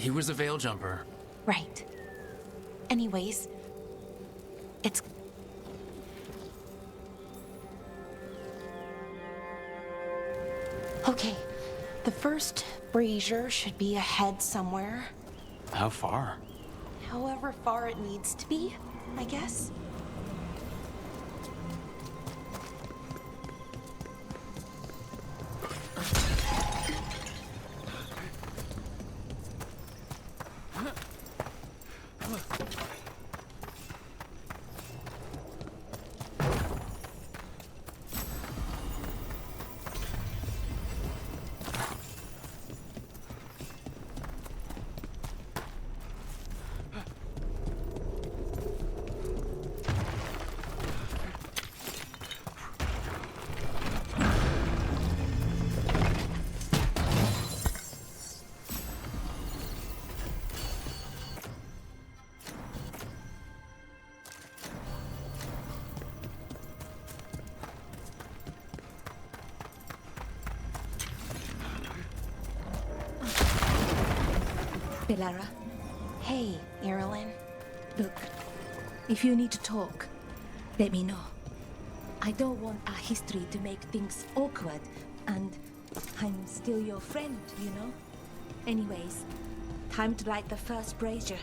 He was a veil jumper. Right. Anyways, it's... Okay, the first brazier should be ahead somewhere. How far? However far it needs to be, I guess. Belara, Hey, Irilyn. look, if you need to talk, let me know. I don't want our history to make things awkward, and I'm still your friend, you know? Anyways, time to light the first brazier.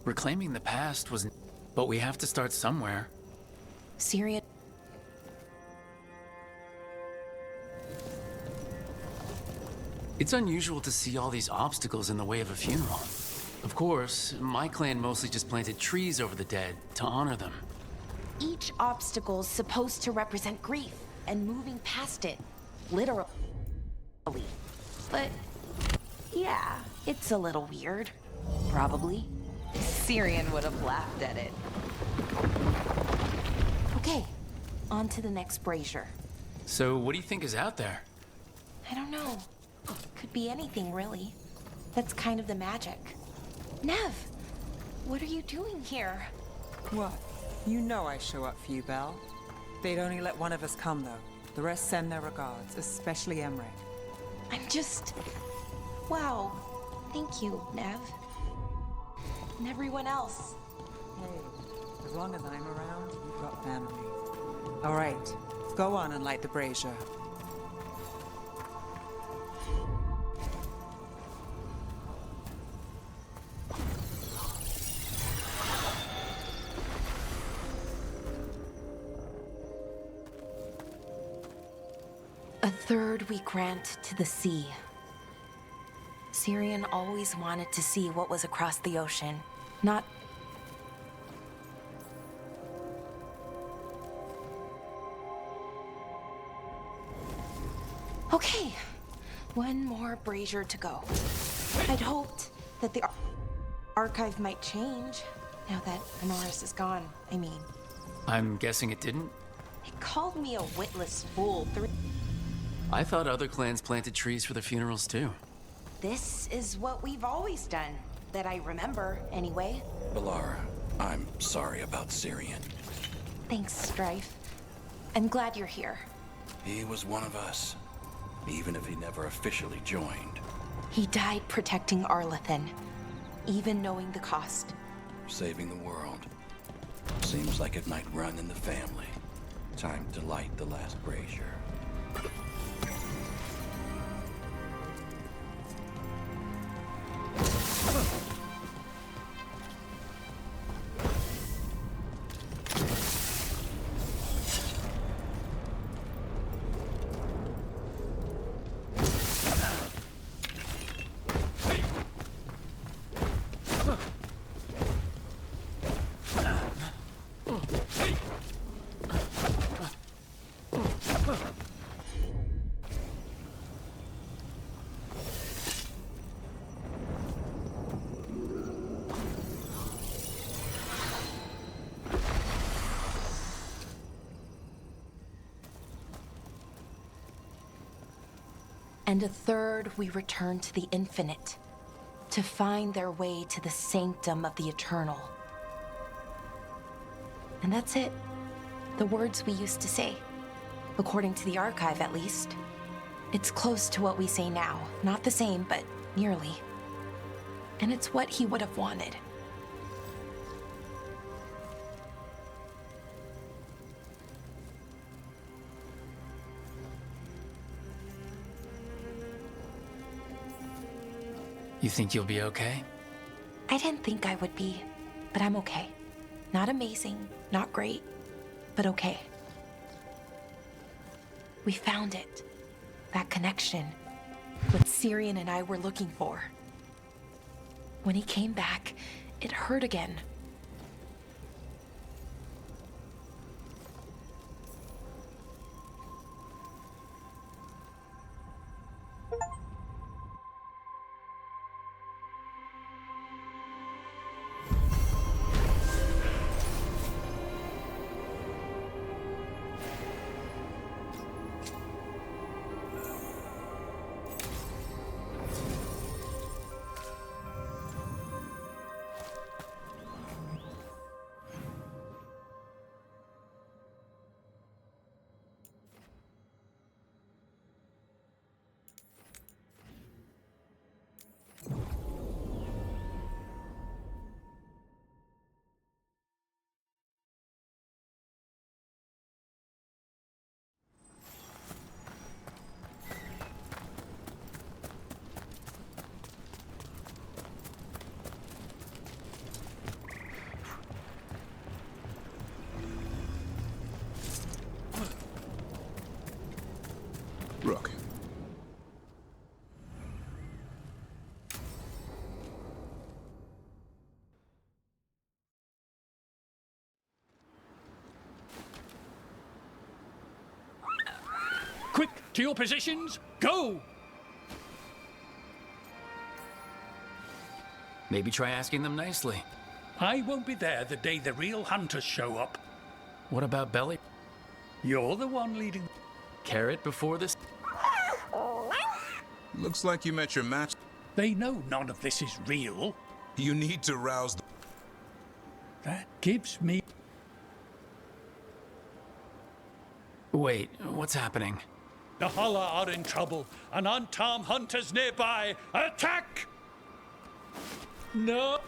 Reclaiming the past was... But we have to start somewhere. Syria. It's unusual to see all these obstacles in the way of a funeral. Of course, my clan mostly just planted trees over the dead to honor them. Each obstacle's supposed to represent grief and moving past it, literally. But yeah, it's a little weird. Probably. Syrian would have laughed at it. Okay, on to the next brazier. So what do you think is out there? I don't know. Could be anything, really. That's kind of the magic. Nev, what are you doing here? What? You know I show up for you, Belle. They'd only let one of us come, though. The rest send their regards, especially Emre. I'm just... Wow. Thank you, Nev. And everyone else. Hey, as long as I'm around, you've got family. All right, go on and light the brazier. A third we grant to the sea. Syrian always wanted to see what was across the ocean, not... Okay, one more brazier to go. I'd hoped that the archive might change, now that Honoris is gone, I mean. I'm guessing it didn't? It called me a witless fool. I thought other clans planted trees for their funerals too. This is what we've always done, that I remember, anyway. Belara, I'm sorry about Syrian. Thanks, Strife. I'm glad you're here. He was one of us, even if he never officially joined. He died protecting Arlathan, even knowing the cost. Saving the world. Seems like it might run in the family. Time to light the last brazier. And a third we return to the infinite, to find their way to the sanctum of the eternal. And that's it. The words we used to say. According to the archive, at least. It's close to what we say now. Not the same, but nearly. And it's what he would have wanted. You think you'll be okay? I didn't think I would be, but I'm okay. Not amazing, not great, but okay. We found it. That connection. What Syrian and I were looking for. When he came back, it hurt again. Rook. Quick, to your positions, go! Maybe try asking them nicely. I won't be there the day the real hunters show up. What about Belly? You're the one leading. Carrot before this? Looks like you met your match. They know none of this is real. You need to rouse the... That gives me... Wait, what's happening? The Hala are in trouble, and unarmed hunters nearby. Attack! No!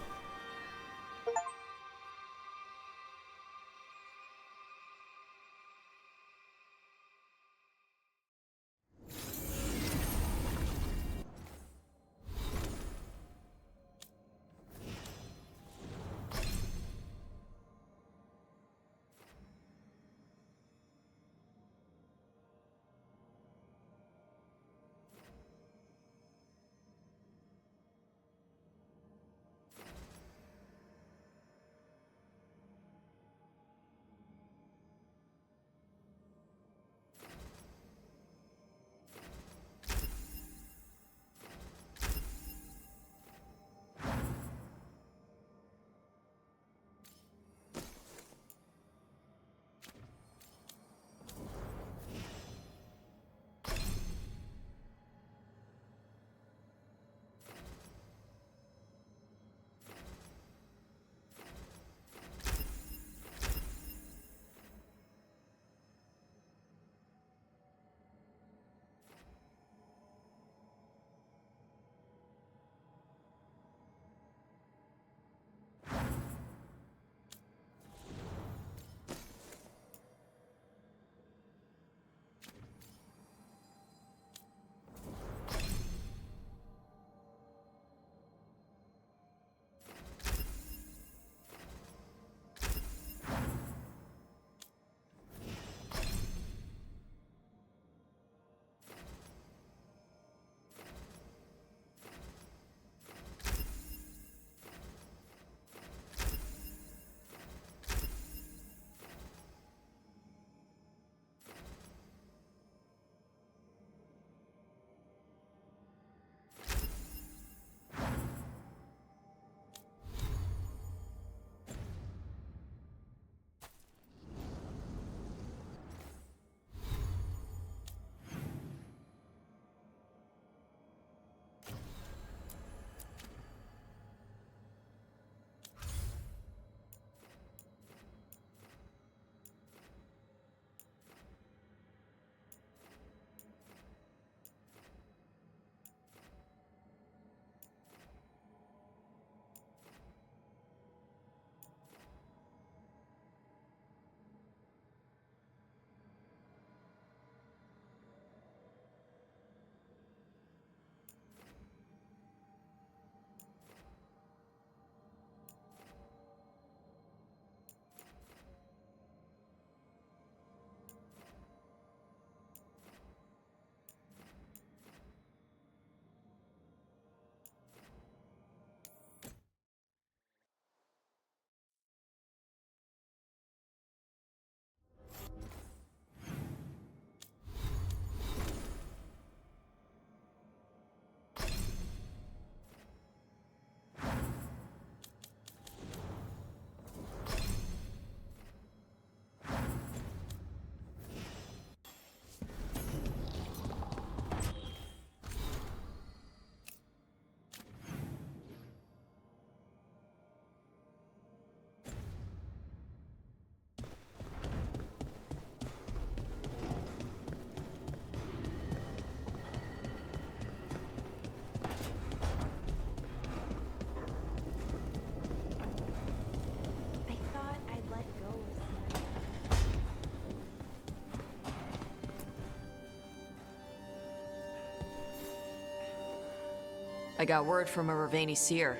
I got word from a Ravani seer.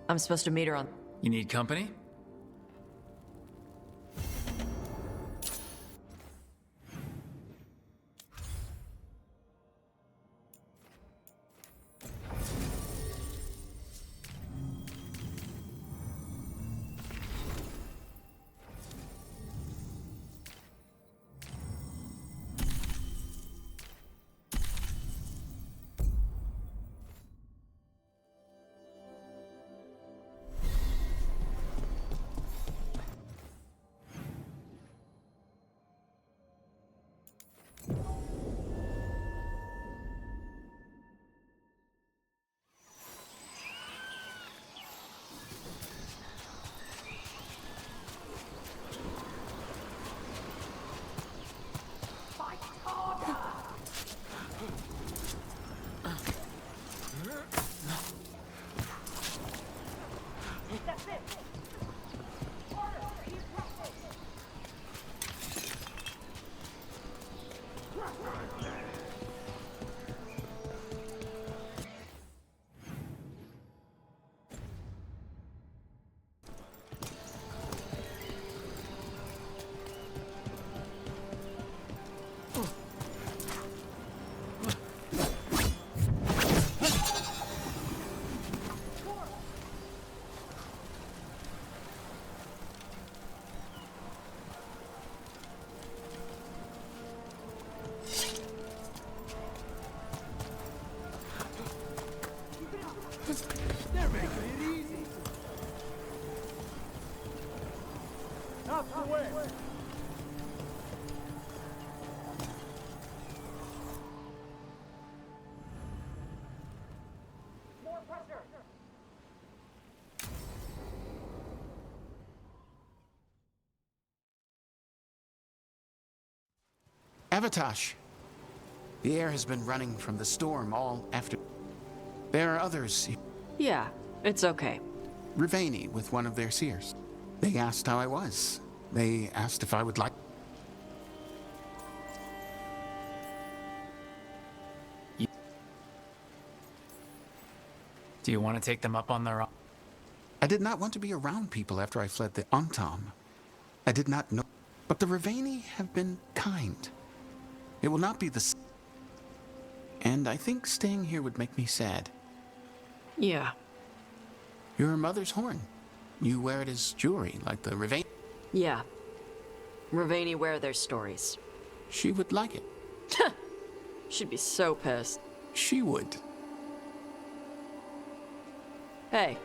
I'm supposed to meet her on... You need company? They're making it easy. Out the way. More pressure. Avatosh. The air has been running from the storm all after. There are others. Yeah, it's okay. Ravani with one of their seers. They asked how I was. They asked if I would like. Do you want to take them up on their... I did not want to be around people after I fled the Antam. I did not know. But the Ravani have been kind. It will not be the same. And I think staying here would make me sad. Yeah. Your mother's horn. You wear it as jewelry, like the Ravani. Yeah. Ravani wear their stories. She would like it. She'd be so pissed. She would. Hey,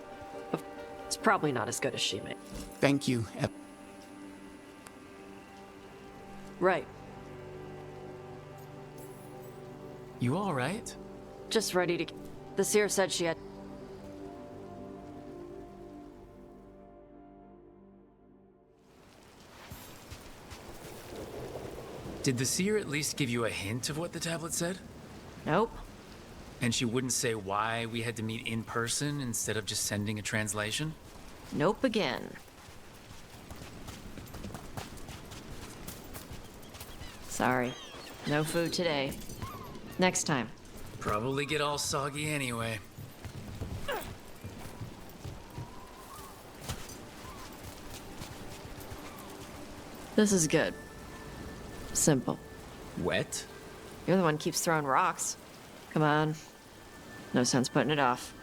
it's probably not as good as she made. Thank you, Right. You all right? Just ready to... The seer said she had... Did the seer at least give you a hint of what the tablet said? Nope. And she wouldn't say why we had to meet in person instead of just sending a translation? Nope again. Sorry. No food today. Next time. Probably get all soggy anyway. This is good. Simple. Wet? You're the one who keeps throwing rocks. Come on. No sense putting it off.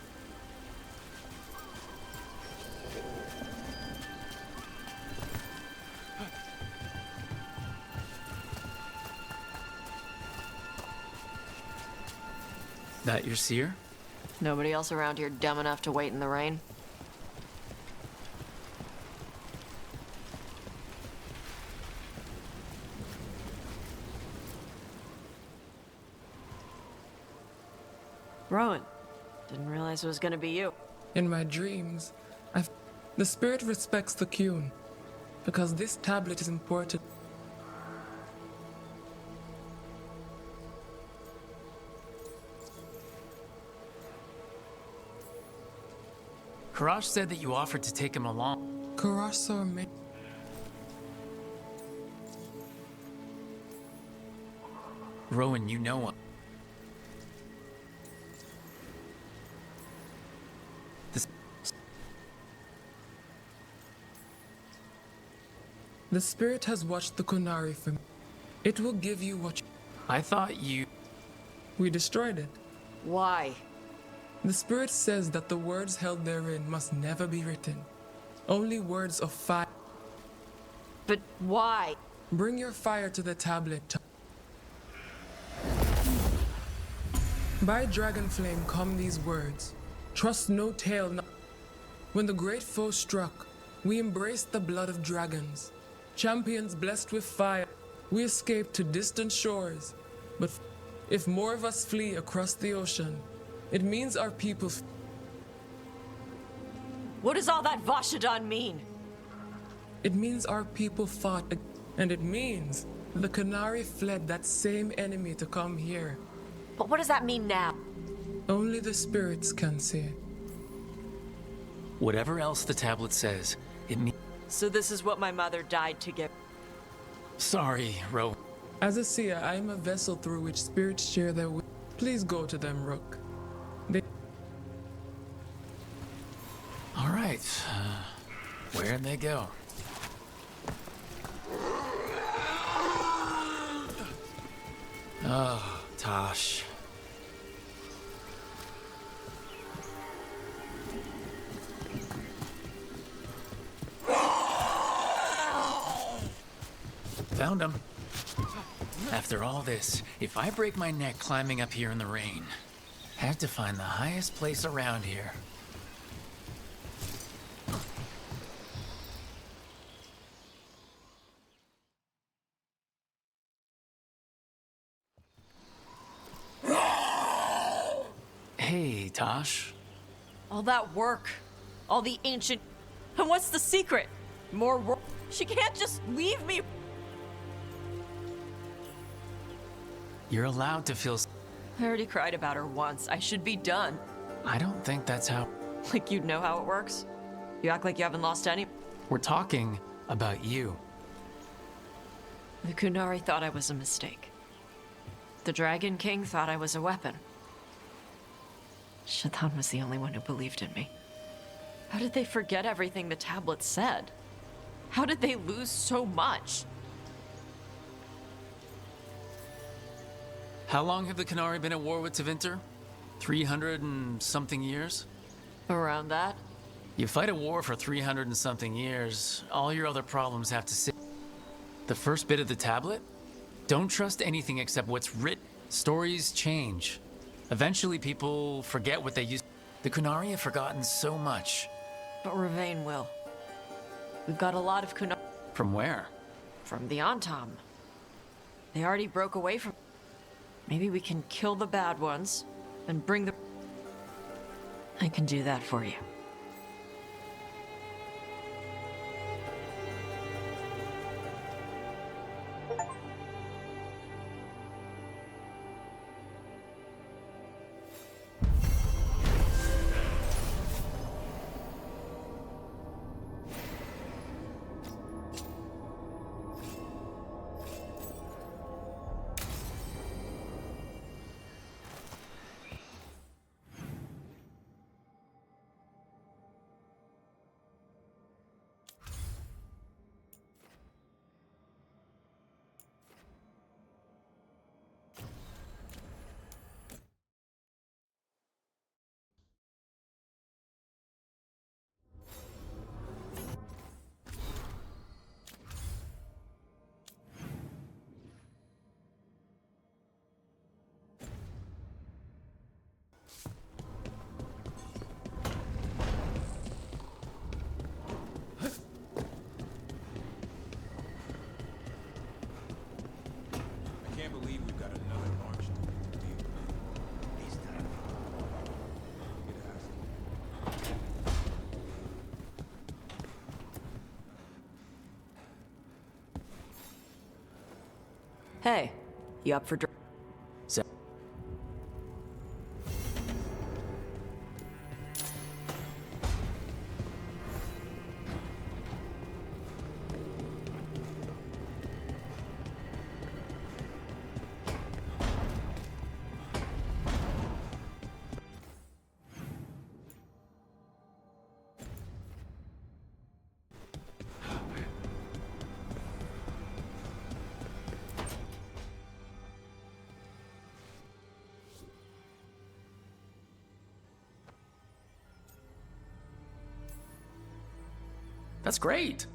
That your seer? Nobody else around here dumb enough to wait in the rain? Rowan. Didn't realize it was gonna be you. In my dreams, the spirit respects the Qun, because this tablet is important. Karash said that you offered to take him along. Karash saw me. Rowan, you know him. The spirit has watched the Kunari for me. It will give you what you... I thought you... We destroyed it. Why? The spirit says that the words held therein must never be written. Only words of fire. But why? Bring your fire to the tablet. By dragon flame come these words. Trust no tale. When the great foe struck, we embraced the blood of dragons. Champions blessed with fire, we escaped to distant shores. But if more of us flee across the ocean, it means our people... What does all that Vashadan mean? It means our people fought, and it means the Kunari fled that same enemy to come here. But what does that mean now? Only the spirits can see. Whatever else the tablet says, it means... So this is what my mother died to get. Sorry, Ro. As a seer, I am a vessel through which spirits share their will. Please go to them, Rook. All right. Where'd they go? Oh, Tosh. Found him. After all this, if I break my neck climbing up here in the rain, have to find the highest place around here. Hey, Tosh. All that work, all the ancient... And what's the secret? More work? She can't just leave me. You're allowed to feel... I already cried about her once. I should be done. I don't think that's how... Like you'd know how it works? You act like you haven't lost any... We're talking about you. The Kunari thought I was a mistake. The Dragon King thought I was a weapon. Shaitan was the only one who believed in me. How did they forget everything the tablet said? How did they lose so much? How long have the Kunari been at war with Tevinter? 300 and something years? Around that? You fight a war for 300 and something years, all your other problems have to sit. The first bit of the tablet? Don't trust anything except what's written. Stories change. Eventually people forget what they used. The Kunari have forgotten so much. But Ravain will. We've got a lot of Kunari... From where? From the Antam. They already broke away from... Maybe we can kill the bad ones, and bring the... I can do that for you. I can't believe we've got another march to deal with. This time. Hey, you up for... That's great.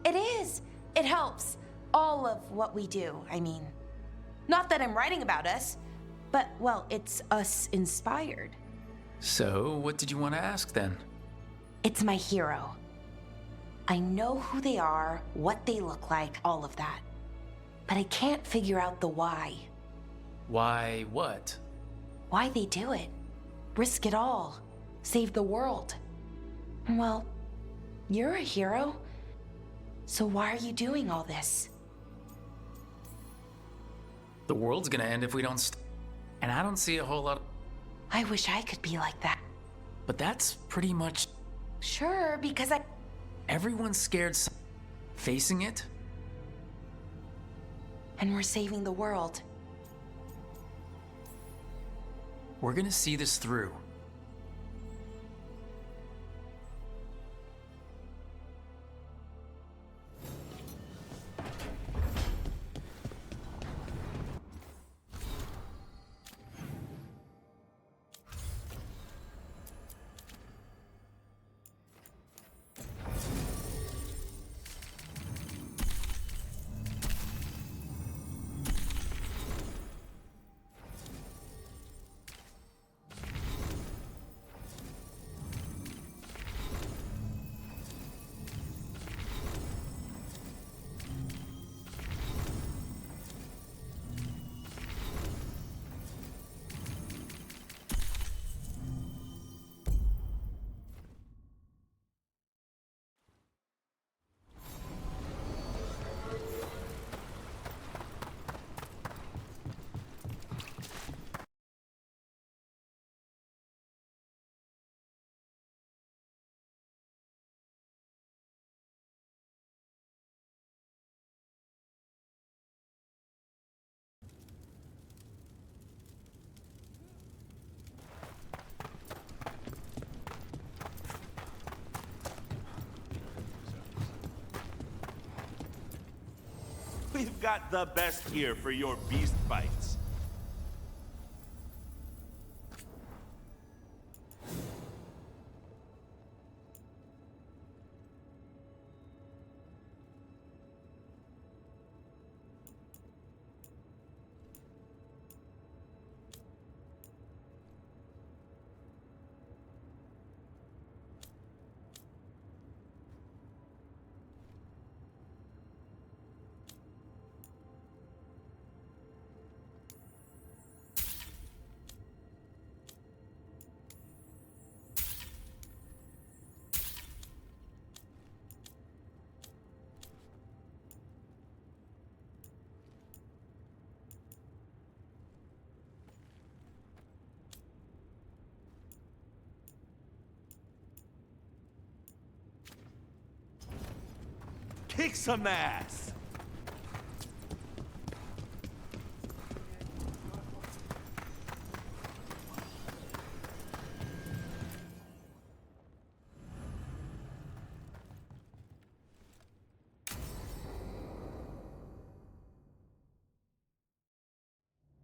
It is. It helps. All of what we do, I mean. Not that I'm writing about us, but, well, it's us inspired. So, what did you want to ask then? It's my hero. I know who they are, what they look like, all of that. But I can't figure out the why. Why what? Why they do it. Risk it all. Save the world. Well, you're a hero. So why are you doing all this? The world's gonna end if we don't and I don't see a whole lot. I wish I could be like that. But that's pretty much. Sure, because Everyone's scared. Facing it? And we're saving the world. We're gonna see this through. We've got the best gear for your beast fights. Kick some ass!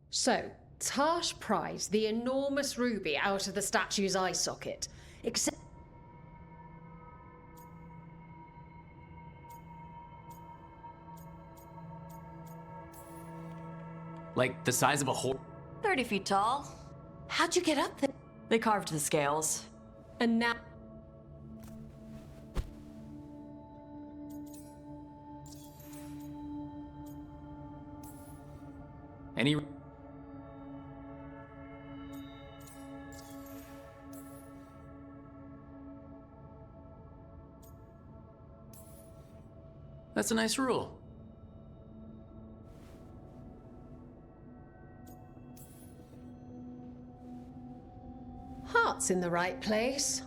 So, Tash prized the enormous ruby out of the statue's eye socket. Except. Like the size of a horse. 30 feet tall. How'd you get up there? They carved the scales. And now. Any. That's a nice rule. Heart's in the right place.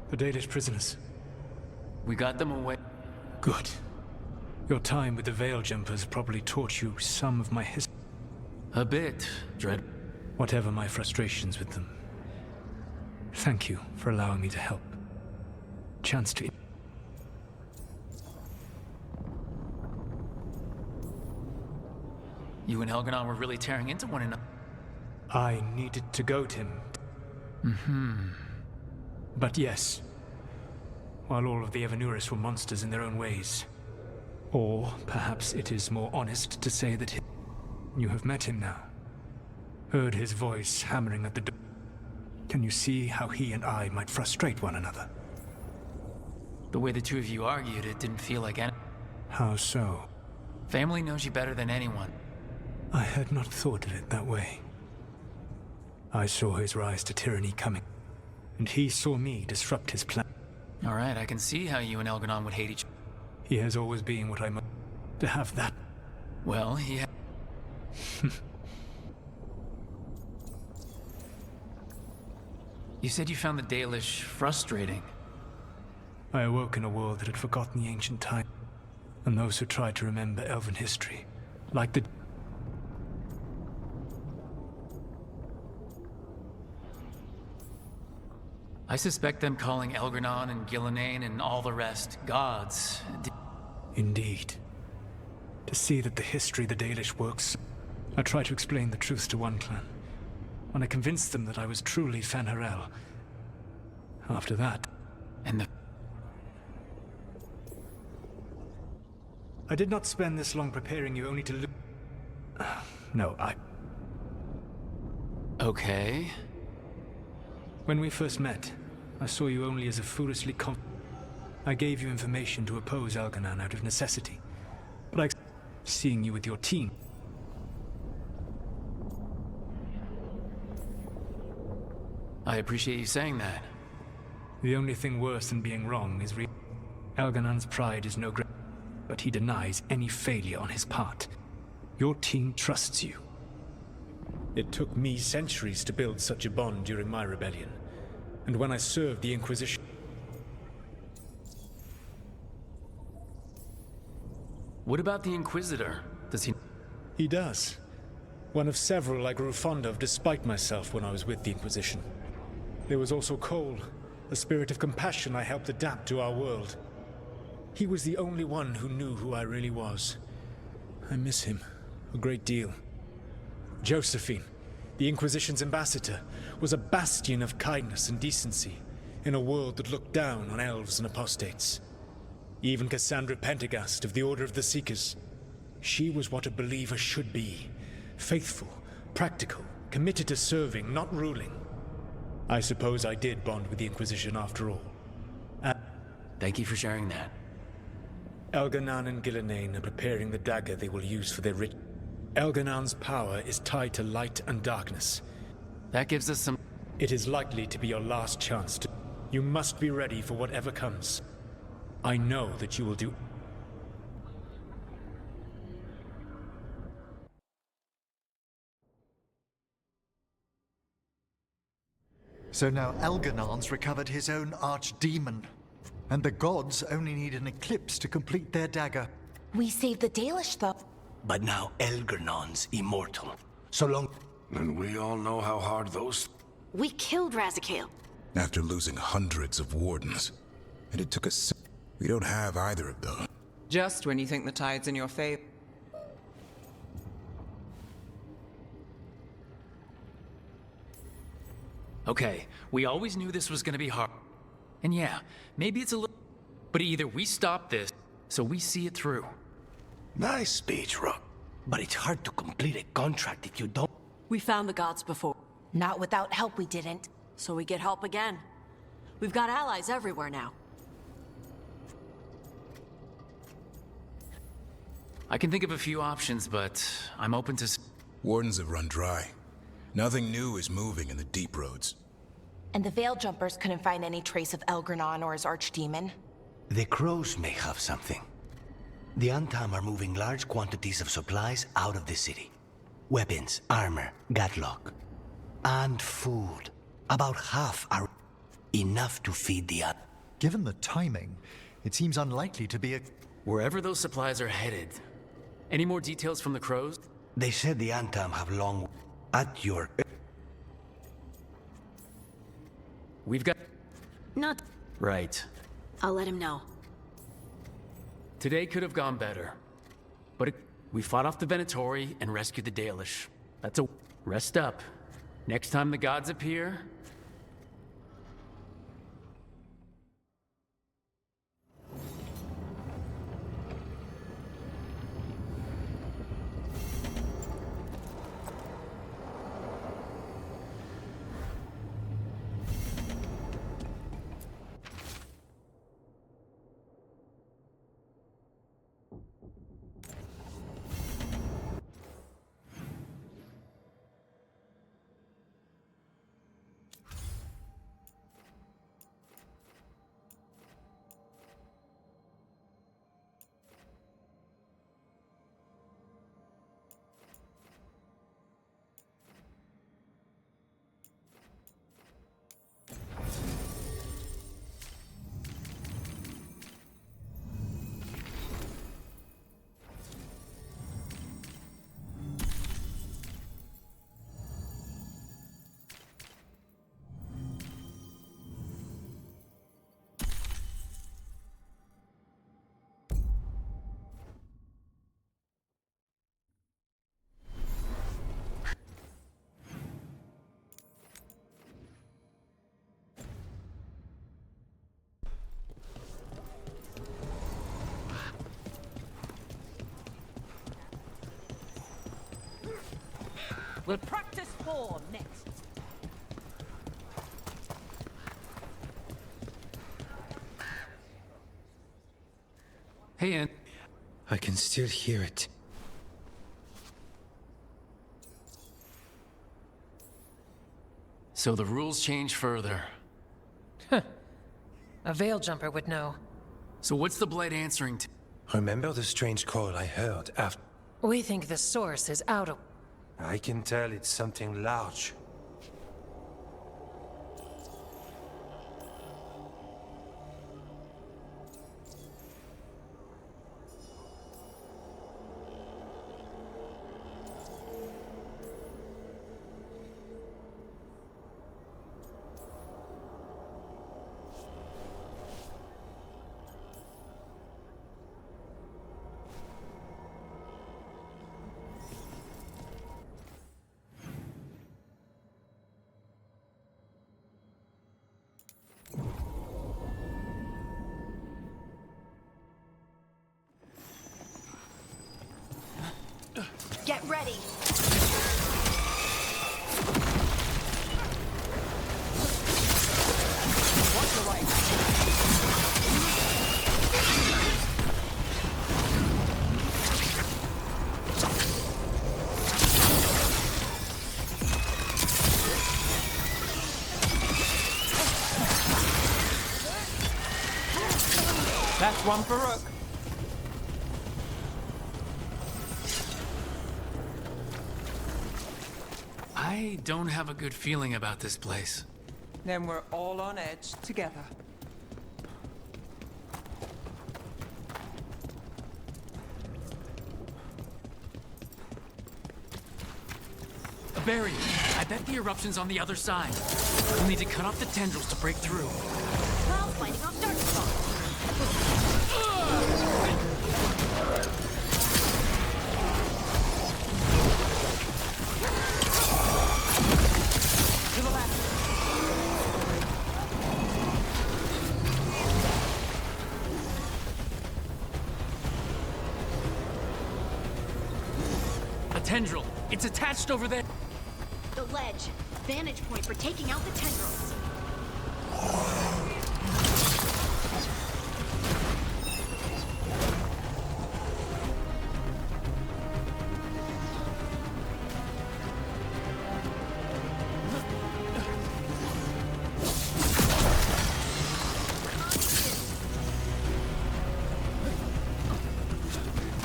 The Dalish prisoners. We got them away. Good. Your time with the Veil Jumpers probably taught you some of my history. A bit, Dread. Whatever my frustrations with them. Thank you for allowing me to help. Chance to... You and Elganon were really tearing into one another. I needed to goad him. But yes, while all of the Evanuris were monsters in their own ways. Or perhaps it is more honest to say that you have met him now. Heard his voice hammering at the door. Can you see how he and I might frustrate one another? The way the two of you argued, it didn't feel like any... How so? Family knows you better than anyone. I had not thought of it that way. I saw his rise to tyranny coming, and he saw me disrupt his plan. All right, I can see how you and Elganon would hate each other. He has always been what I must... to have that. Well, he had... You said you found the Dalish frustrating. I awoke in a world that had forgotten the ancient time, and those who tried to remember elven history, like the... I suspect them calling Elganon and Gillenane and all the rest gods. Indeed. To see that the history the Dalish works, I tried to explain the truth to one clan. When I convinced them that I was truly Fen'Harel. After that... And the... I did not spend this long preparing you only to No, Okay. When we first met, I saw you only as a foolishly I gave you information to oppose Elganon out of necessity. But seeing you with your team... I appreciate you saying that. The only thing worse than being wrong is Elganon's pride is no great, but he denies any failure on his part. Your team trusts you. It took me centuries to build such a bond during my rebellion, and when I served the Inquisition. What about the Inquisitor? Does he... He does. One of several I grew fond of despite myself when I was with the Inquisition. There was also Cole, a spirit of compassion I helped adapt to our world. He was the only one who knew who I really was. I miss him a great deal. Josephine, the Inquisition's ambassador, was a bastion of kindness and decency in a world that looked down on elves and apostates. Even Cassandra Pendergast of the Order of the Seekers. She was what a believer should be. Faithful, practical, committed to serving, not ruling. I suppose I did bond with the Inquisition after all. Thank you for sharing that. Elganon and Gillenane are preparing the dagger they will use for their ritual. Elganon's power is tied to light and darkness. That gives us some... It is likely to be your last chance to... You must be ready for whatever comes. I know that you will do... So now Elganon's recovered his own archdemon. And the gods only need an eclipse to complete their dagger. We saved the Dalish, though. But now Elgernon's immortal. So long... And we all know how hard those... We killed Razikale. After losing hundreds of wardens. And it took us... We don't have either of those. Just when you think the tide's in your favor. Okay, we always knew this was gonna be hard. And yeah, maybe it's a little... But either we stop this, so we see it through. Nice speech, Rook. But it's hard to complete a contract if you don't... We found the gods before. Not without help, we didn't. So we get help again. We've got allies everywhere now. I can think of a few options, but I'm open to... Wardens have run dry. Nothing new is moving in the deep roads. And the Veil Jumpers couldn't find any trace of Elgranon or his archdemon? The crows may have something. The Antam are moving large quantities of supplies out of the city. Weapons, armor, gatlock. And food. About half are enough to feed the Given the timing, it seems unlikely to be a... Wherever those supplies are headed. Any more details from the crows? They said the Antam have long... at your... We've got... Not... Right. I'll let him know. Today could have gone better. But we fought off the Venatori and rescued the Dalish. That's a... Rest up. Next time the gods appear... We'll practice form next. Hey, Ann. I can still hear it. So the rules change further. A Veil Jumper would know. So what's the Blade answering to? Remember the strange call I heard after... We think the source is out of... I can tell it's something large. Get ready! Watch the right. That's one for Rook. I don't have a good feeling about this place. Then we're all on edge together. A barrier. I bet the eruption's on the other side. We'll need to cut off the tendrils to break through. Clouds fighting off Darkspawn. To the left. A tendril. It's attached over there. The ledge. Vantage point for taking out the tendrils.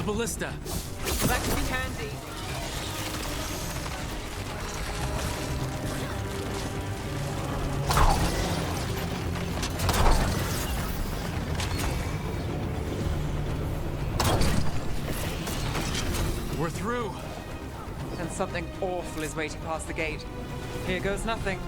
the ballista. That could be handy. We're through. And something awful is waiting past the gate. Here goes nothing.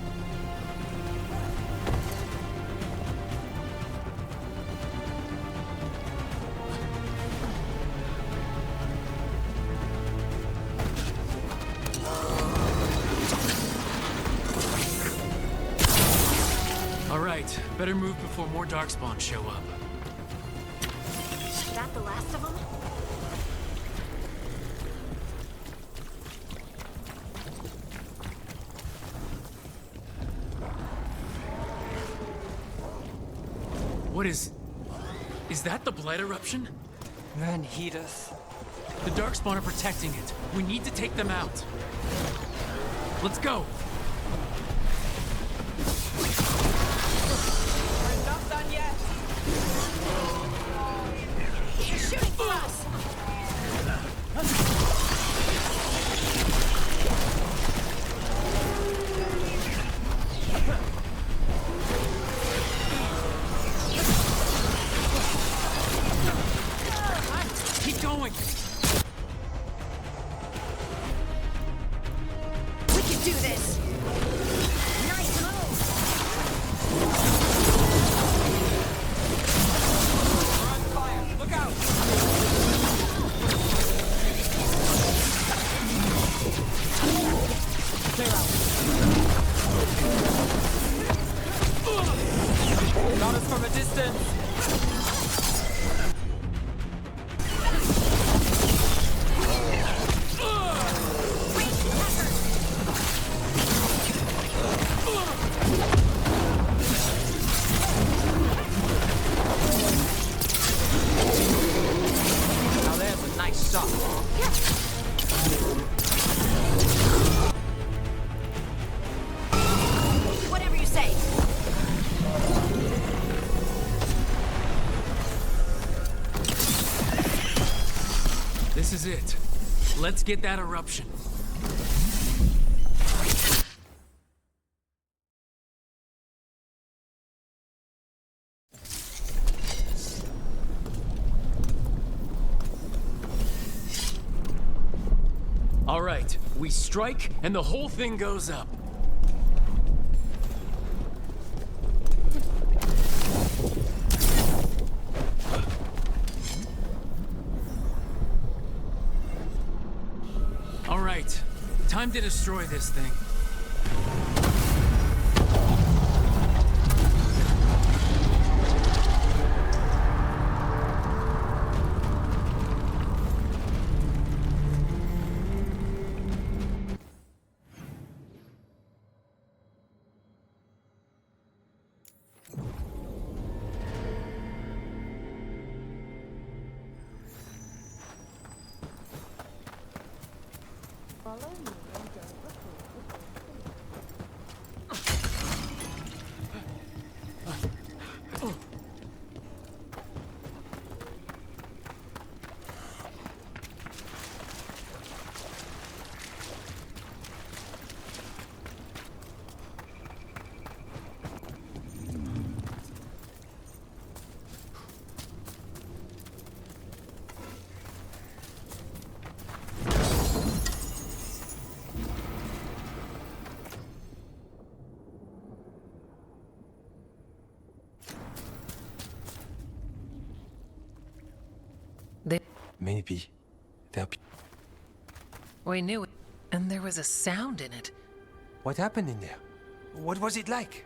All right, better move before more darkspawn show up. Is that the last of them? What is that the Blight eruption? Then heedeth. The darkspawn are protecting it. We need to take them out. Let's go. We're not done yet. They're shooting for us. Keep going. We can do this. Nice move. We're on fire. Look out. Clear out. Got us from a distance. Now there's a nice shot. Whatever you say. This is it. Let's get that eruption. All right, we strike and the whole thing goes up. All right, time to destroy this thing. Maybe. They'll be... We knew it, and there was a sound in it. What happened in there? What was it like?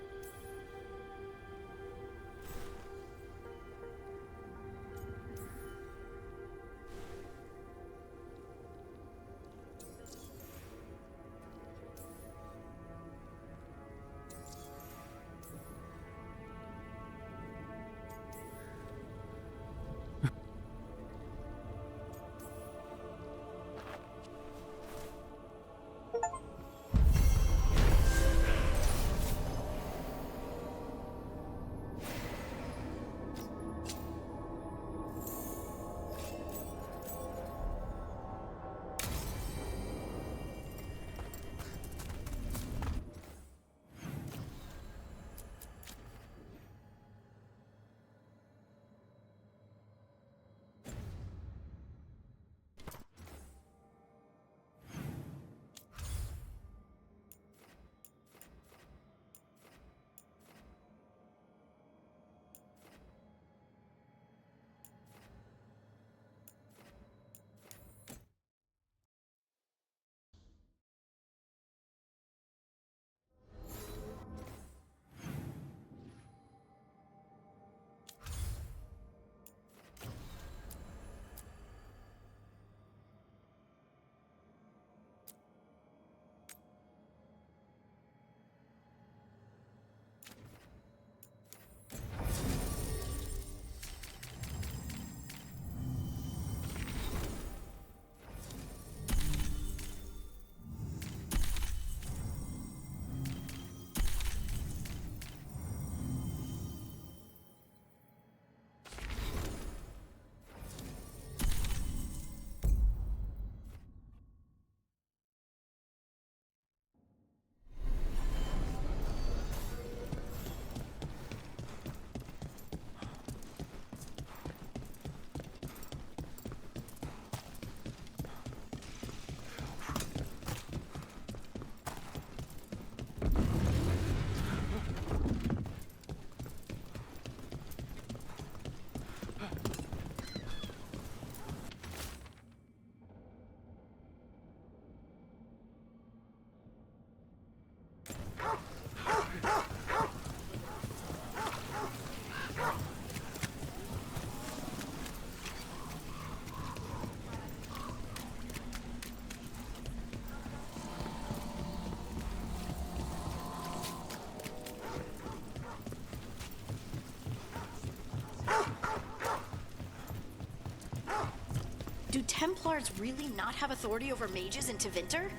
Do Templars really not have authority over mages in Tevinter?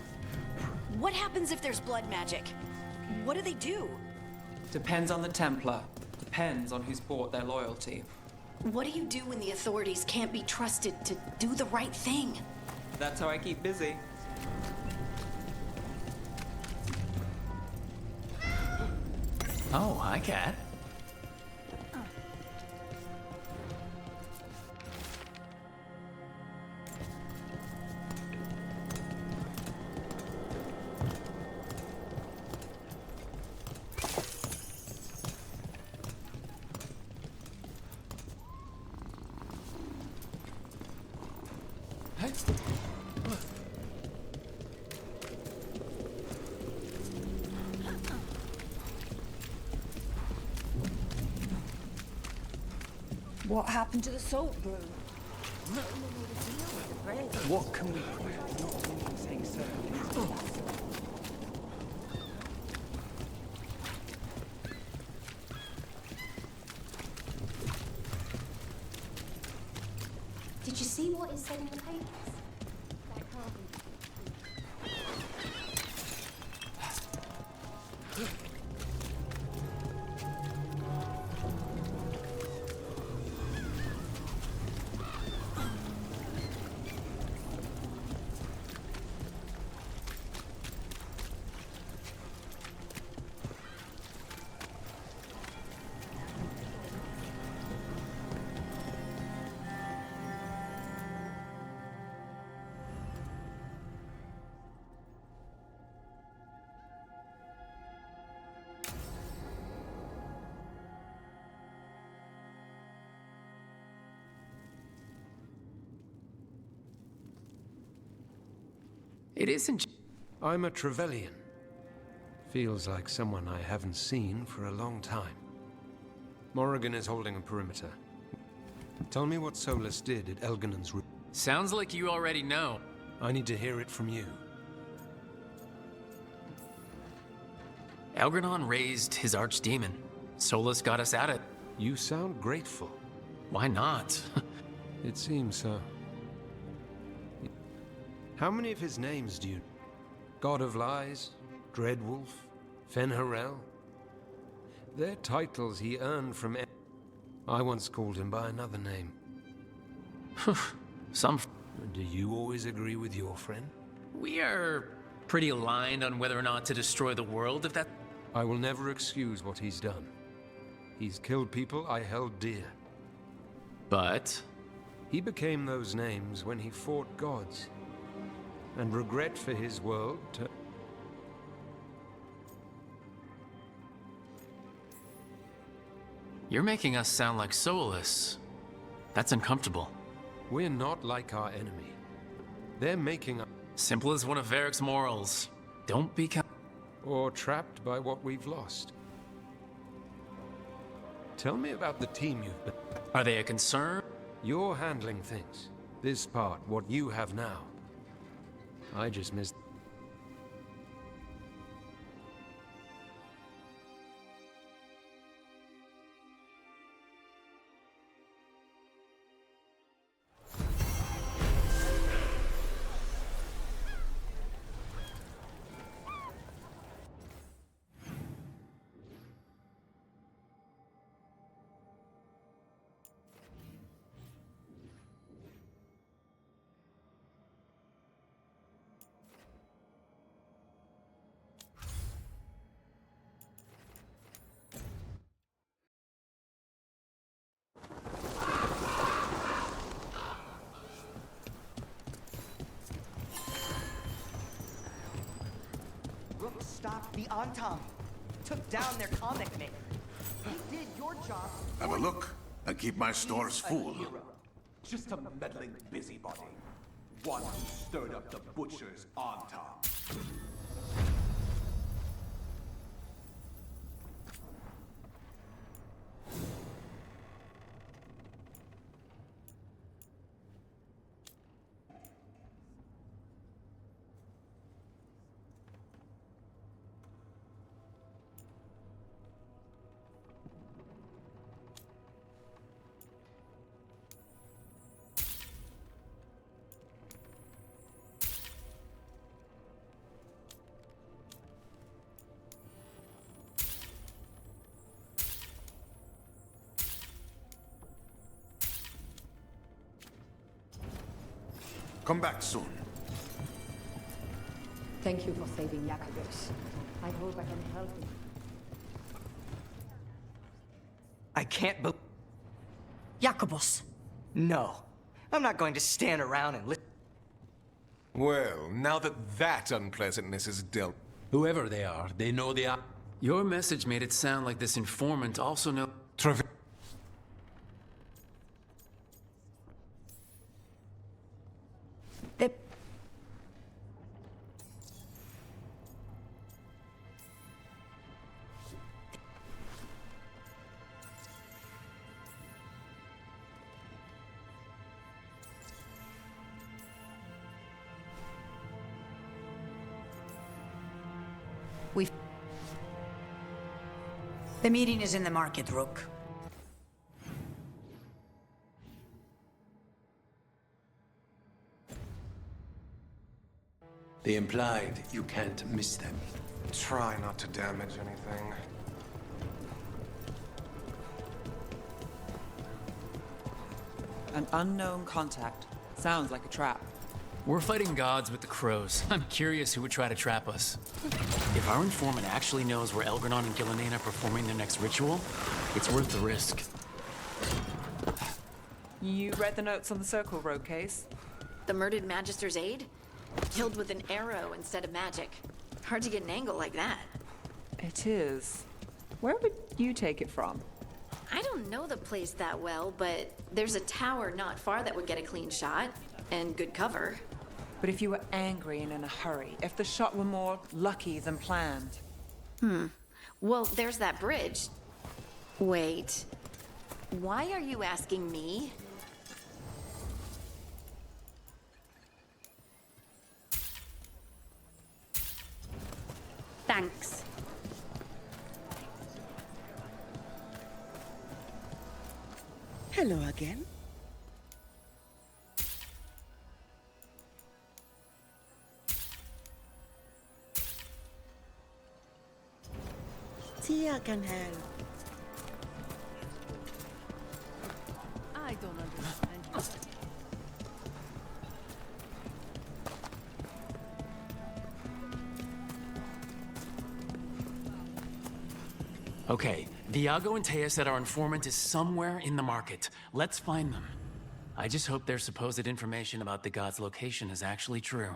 What happens if there's blood magic? What do they do? Depends on the Templar. Depends on who's bought their loyalty. What do you do when the authorities can't be trusted to do the right thing? That's how I keep busy. Oh, hi, Cat. What happened to the salt broom? What can we do not to say so? Did you see what it said in the papers? That can't be. It isn't. I'm a Trevelyan. Feels like someone I haven't seen for a long time. Morrigan is holding a perimeter. Tell me what Solus did at Elganon's room. Sounds like you already know. I need to hear it from you. Algernon raised his archdemon. Solus got us at it. You sound grateful. Why not? It seems so. How many of his names do you... God of Lies, Dreadwolf, Fenharel? They're titles he earned from... I once called him by another name. Some... Do you always agree with your friend? We are pretty aligned on whether or not to destroy the world, if that... I will never excuse what he's done. He's killed people I held dear. But... He became those names when he fought gods. And regret for his world to... You're making us sound like Solus. That's uncomfortable. We're not like our enemy. They're making us... Simple as one of Varric's morals. Don't become... Or trapped by what we've lost. Tell me about the team you've been... Are they a concern? You're handling things. This part, what you have now. I just missed... Stopped the Antam. Took down their comic maker. You did your job. Have a look and keep my stores full. Just a meddling busybody. One who stirred up the butcher's Antam. Come back soon. Thank you for saving Yakagos. I hope I can help you. I can't believe... Jakobus! No. I'm not going to stand around and listen. Well, now that unpleasantness is dealt... Whoever they are, they know they are... Your message made it sound like this informant also knows... The meeting is in the market, Rook. They implied you can't miss them. Try not to damage anything. An unknown contact. Sounds like a trap. We're fighting gods with the crows. I'm curious who would try to trap us. If our informant actually knows where Elgranon and Gillinan are performing their next ritual, it's worth the risk. You read the notes on the Circle Road case? The murdered Magister's aide? Killed with an arrow instead of magic. Hard to get an angle like that. It is. Where would you take it from? I don't know the place that well, but there's a tower not far that would get a clean shot. And good cover. But if you were angry and in a hurry, if the shot were more lucky than planned. Well, there's that bridge. Wait. Why are you asking me? Thanks. Hello again. See, I can help. I don't understand you. Okay, Viago and Taya said our informant is somewhere in the market. Let's find them. I just hope their supposed information about the god's location is actually true.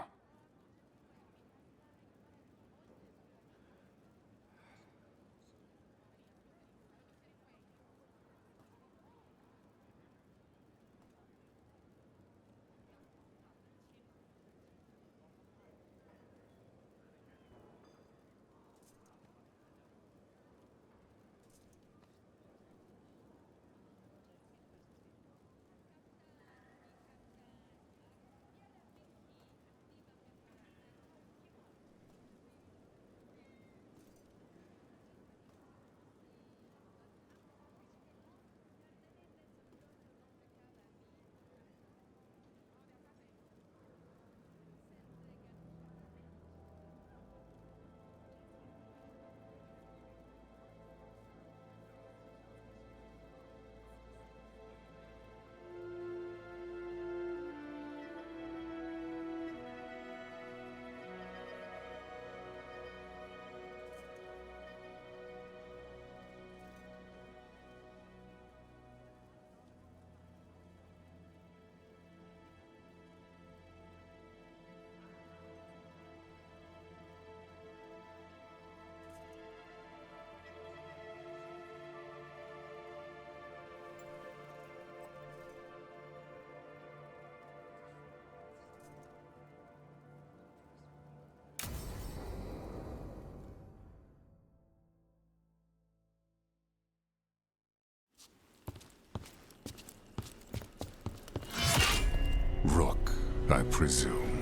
Rook, I presume.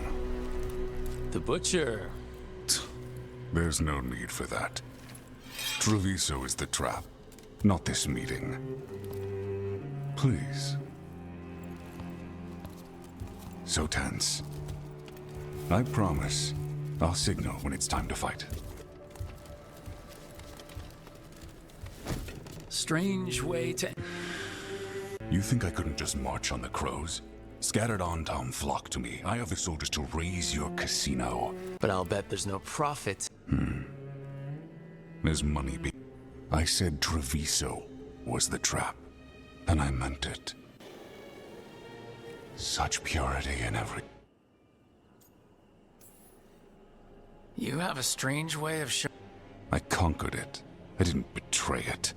The Butcher. There's no need for that. Treviso is the trap, not this meeting. Please. So tense. I promise, I'll signal when it's time to fight. Strange way to... You think I couldn't just march on the crows? Scattered Antom flock to me. I have the soldiers to raise your casino. But I'll bet there's no profit. There's money be... I said Treviso was the trap, and I meant it. Such purity in every... You have a strange way of I conquered it. I didn't betray it.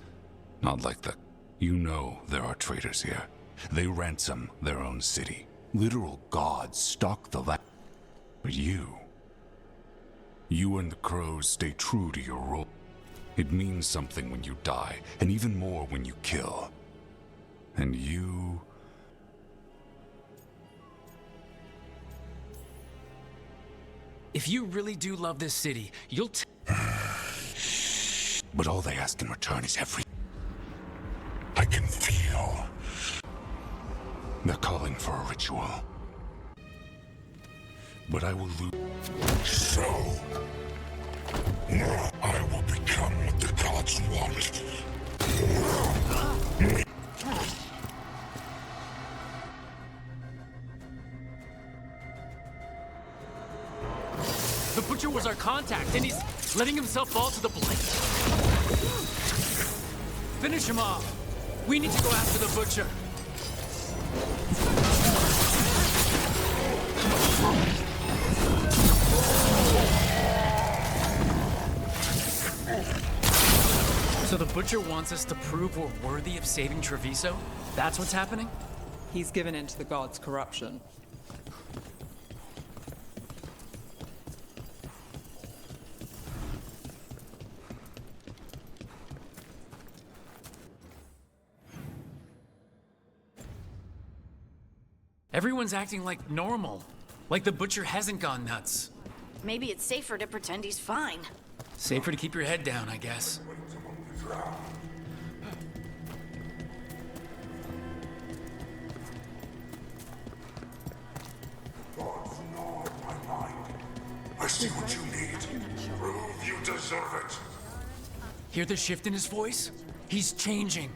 Not like the... You know there are traitors here. They ransom their own city. Literal gods stalk the land. But you and the crows stay true to your role. It means something when you die, and even more when you kill. And you... If you really do love this city, you'll But all they ask in return is every... I can feel... They're calling for a ritual. But I will lose... So... I will become what the gods want. The Butcher was our contact, and he's letting himself fall to the blade. Finish him off. We need to go after the Butcher. So the Butcher wants us to prove we're worthy of saving Treviso? That's what's happening? He's given in to the gods' corruption. Everyone's acting like normal. Like the Butcher hasn't gone nuts. Maybe it's safer to pretend he's fine. Safer to keep your head down, I guess. I see what you need. Prove you deserve it. Hear the shift in his voice? He's changing.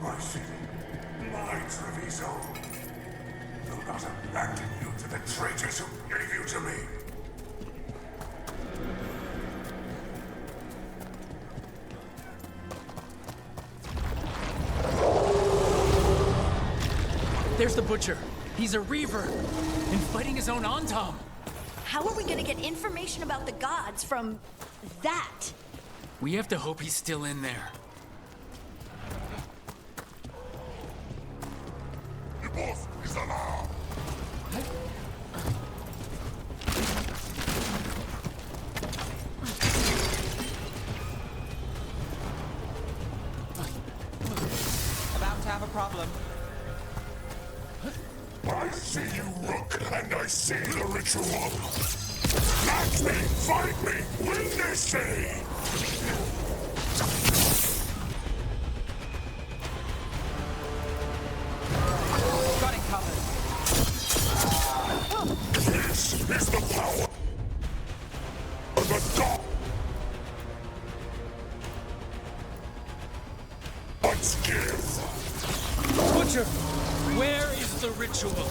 I see. My Treviso. Do not abandon you to the traitors who gave you to me. There's the Butcher. He's a Reaver. And fighting his own Antom. How are we gonna get information about the gods from that? We have to hope he's still in there. The boss is alive. About to have a problem. I see you, Rook, and I see the ritual. Match me, fight me, win this city! Got it covered. This is the power of the god. Let's give. Butcher! Where is the ritual?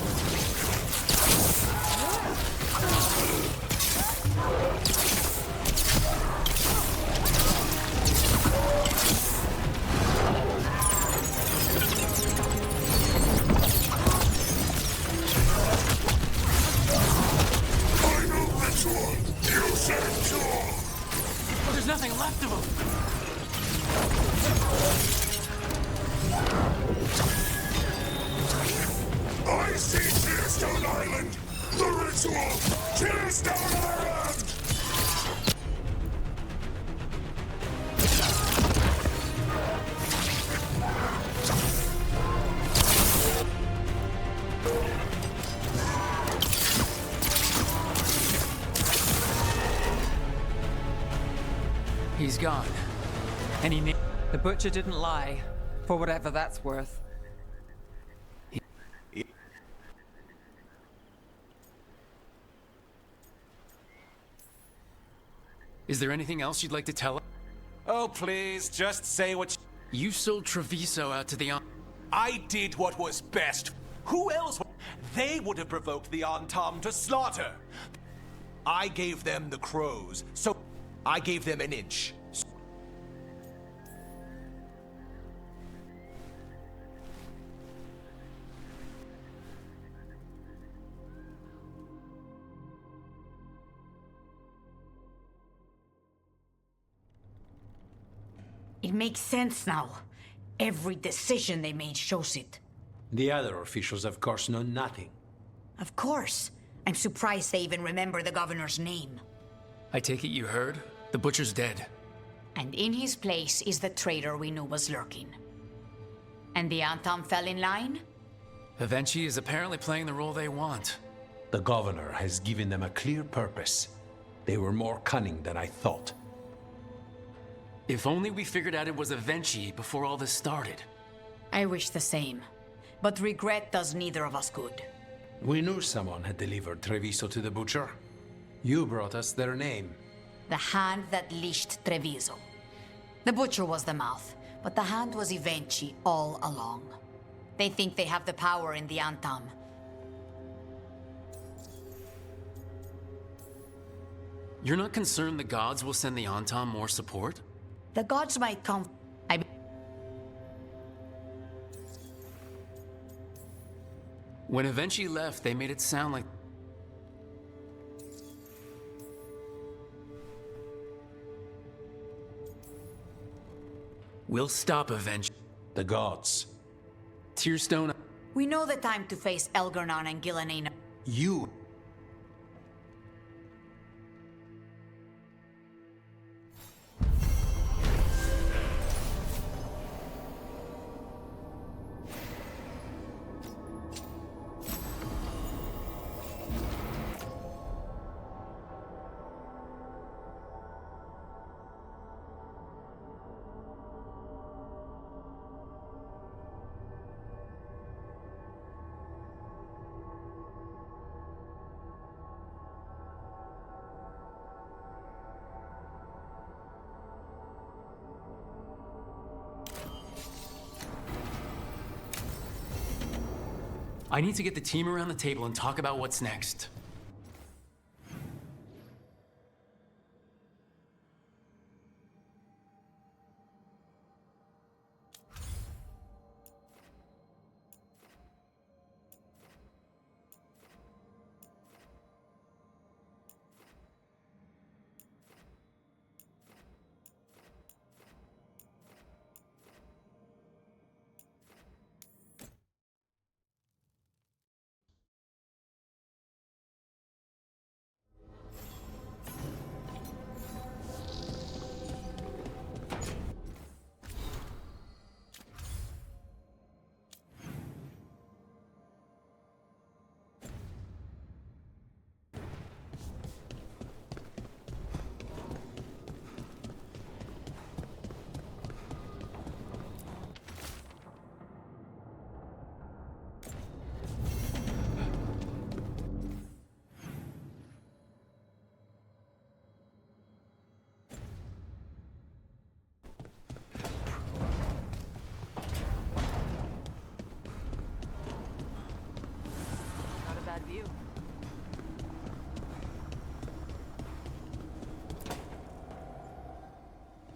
Final ritual! You said cure! There's nothing left of him! I see Tearstone Island! The ritual! Tearstone Island! He's gone. And he The Butcher didn't lie, for whatever that's worth. Is there anything else you'd like to tell us? Oh, please, just say what You sold Treviso out to the I did what was best. Who else? They would have provoked the Antam to slaughter. I gave them the crows, so I gave them an inch. It makes sense now. Every decision they made shows it. The other officials, of course, know nothing. Of course. I'm surprised they even remember the governor's name. I take it you heard? The butcher's dead. And in his place is the traitor we knew was lurking. And the Antam fell in line? Avenchi is apparently playing the role they want. The governor has given them a clear purpose. They were more cunning than I thought. If only we figured out it was Avenchi before all this started. I wish the same. But regret does neither of us good. We knew someone had delivered Treviso to the butcher. You brought us their name. The hand that leashed Treviso. The butcher was the mouth, but the hand was Avenchi all along. They think they have the power in the Antam. You're not concerned the gods will send the Antam more support? The gods might come. When Avenchi left, they made it sound like... We'll stop Avenchi. The gods. Tearstone... We know the time to face Elgarnon and Gillenane. You... I need to get the team around the table and talk about what's next.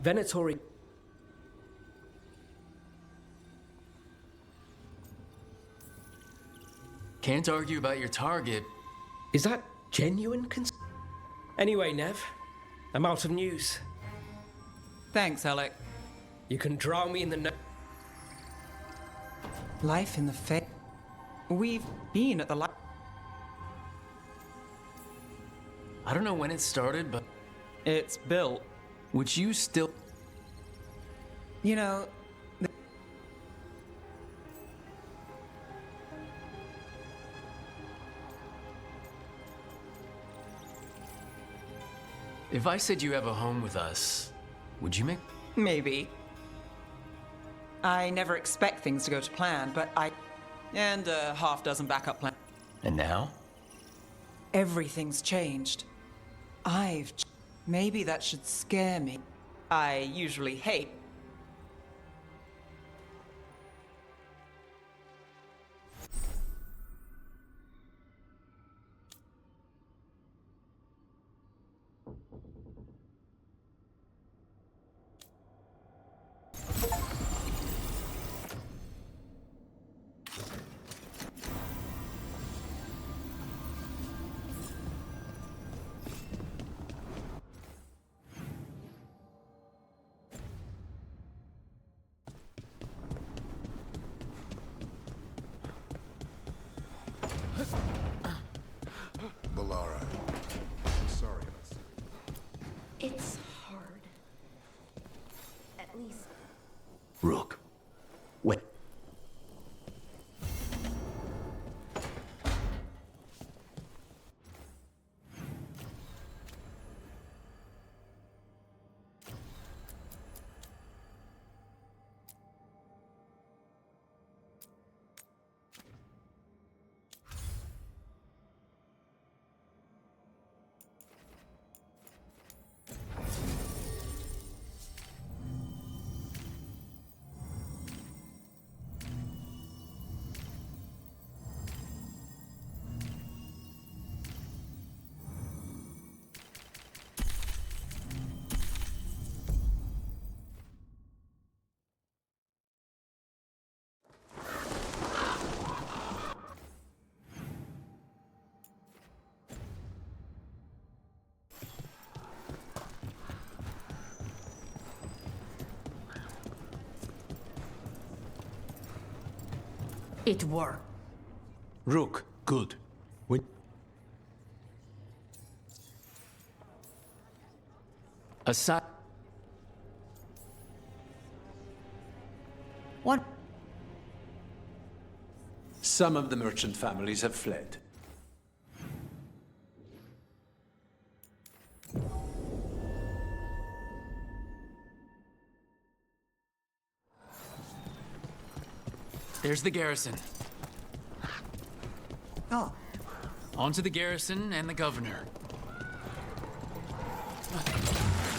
Venatori. Can't argue about your target. Is that genuine Anyway, Nev, I'm out of news. Thanks, Alec. You can draw me in the Life in the We've been at the I don't know when it started, but... It's built. Which you still... You know... If I said you have a home with us, would you make... Maybe. I never expect things to go to plan, but And a half-dozen backup plans. And now? Everything's changed. Maybe that should scare me. I usually hate. Balara. Sorry. It's hard. At least. Rook. Wait. It worked. Rook, good. When Aside. What? some of the merchant families have fled. There's the garrison. Ah. On to the garrison and the governor.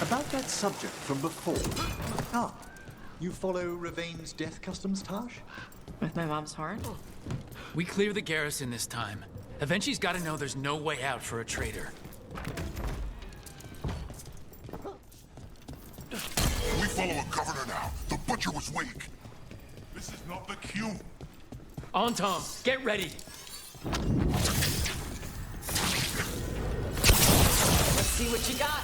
About that subject from before. Ah. You follow Ravain's death customs, Tash? With my mom's horn? We clear the garrison this time. Avenci's gotta know there's no way out for a traitor. We follow a governor now. The butcher was weak. This is not the cue. On, Tom. Get ready. Let's see what you got.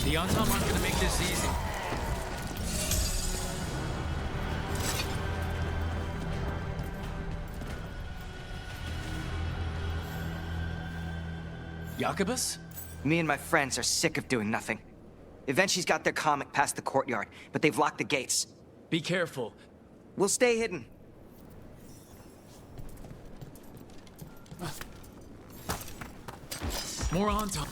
The Antom aren't gonna make this easy. Jacobus? Me and my friends are sick of doing nothing. Avenci's got their comic past the courtyard, but they've locked the gates. Be careful. We'll stay hidden. More Antom.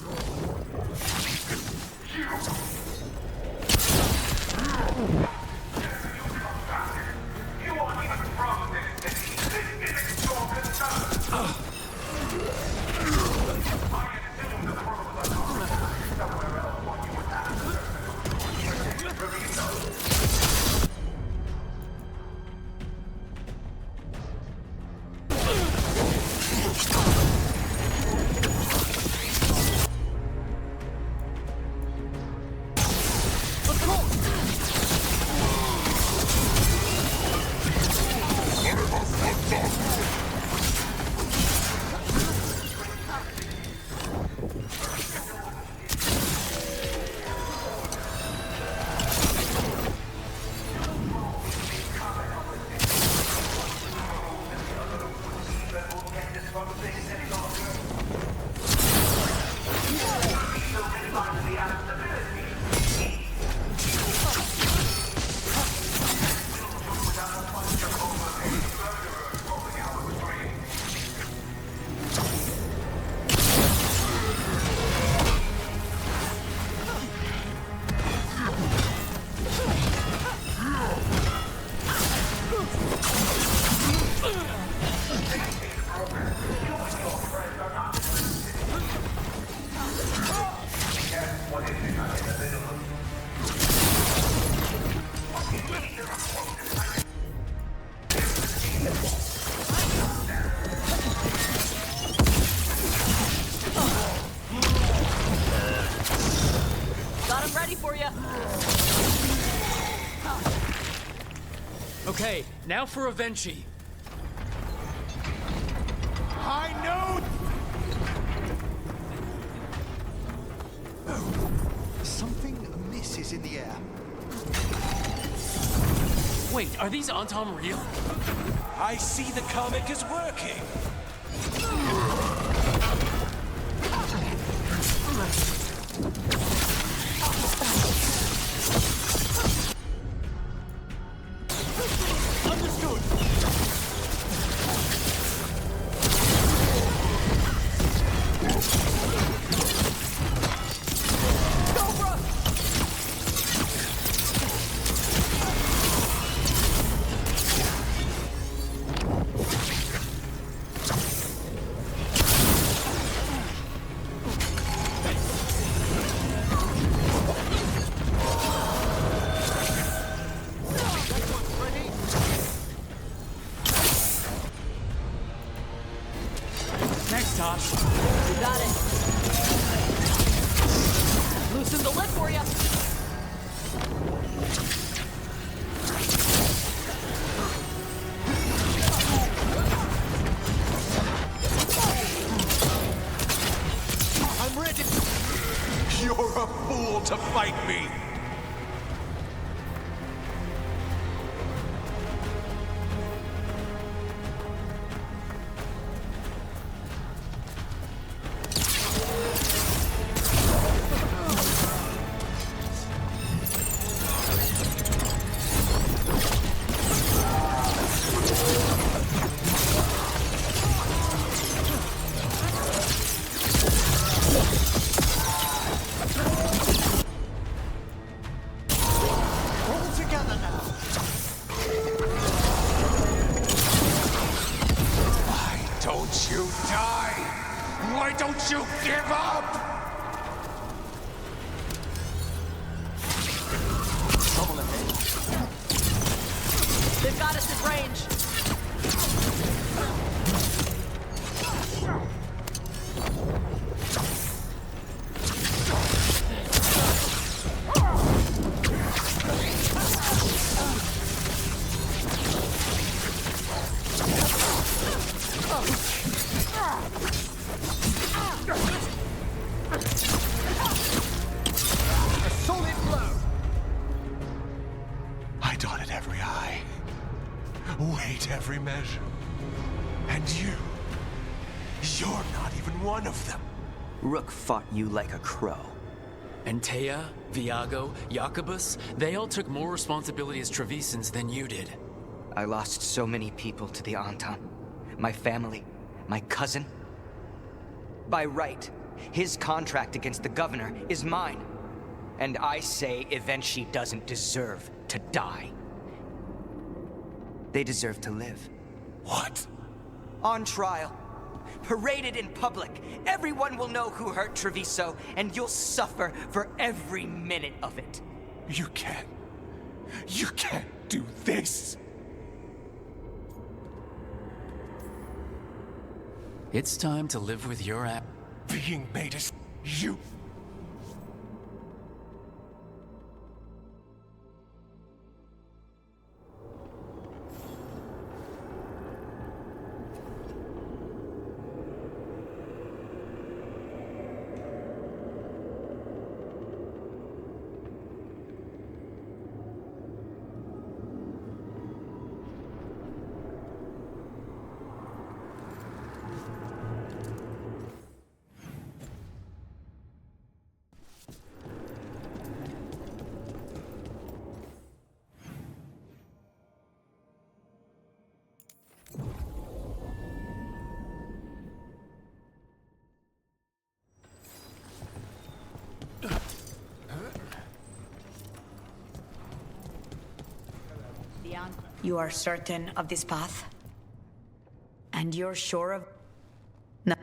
ready for you. Okay, now for Avenchi. I know! Something amiss is in the air. Wait, are these Antom real? I see the comic is working. Understood. Thanks, Tosh. You got it. Loosen the lid for you. I'm ready. You're a fool to fight me. All together now. Why don't you die? Why don't you give up? Trouble ahead. They've got us at range. A solid blow. I dotted every I, weighed every measure. And you're not even one of them. Rook fought you like a crow. Antea, Viago, Jacobus, they all took more responsibility as Trevisans than you did. I lost so many people to the Antam. My family, my cousin. By right, his contract against the governor is mine. And I say Evenchi doesn't deserve to die. They deserve to live. What? On trial. Paraded in public. Everyone will know who hurt Treviso, and you'll suffer for every minute of it. You can't do this. It's time to live with your app. Being made as you. You are certain of this path? And you're sure of... No.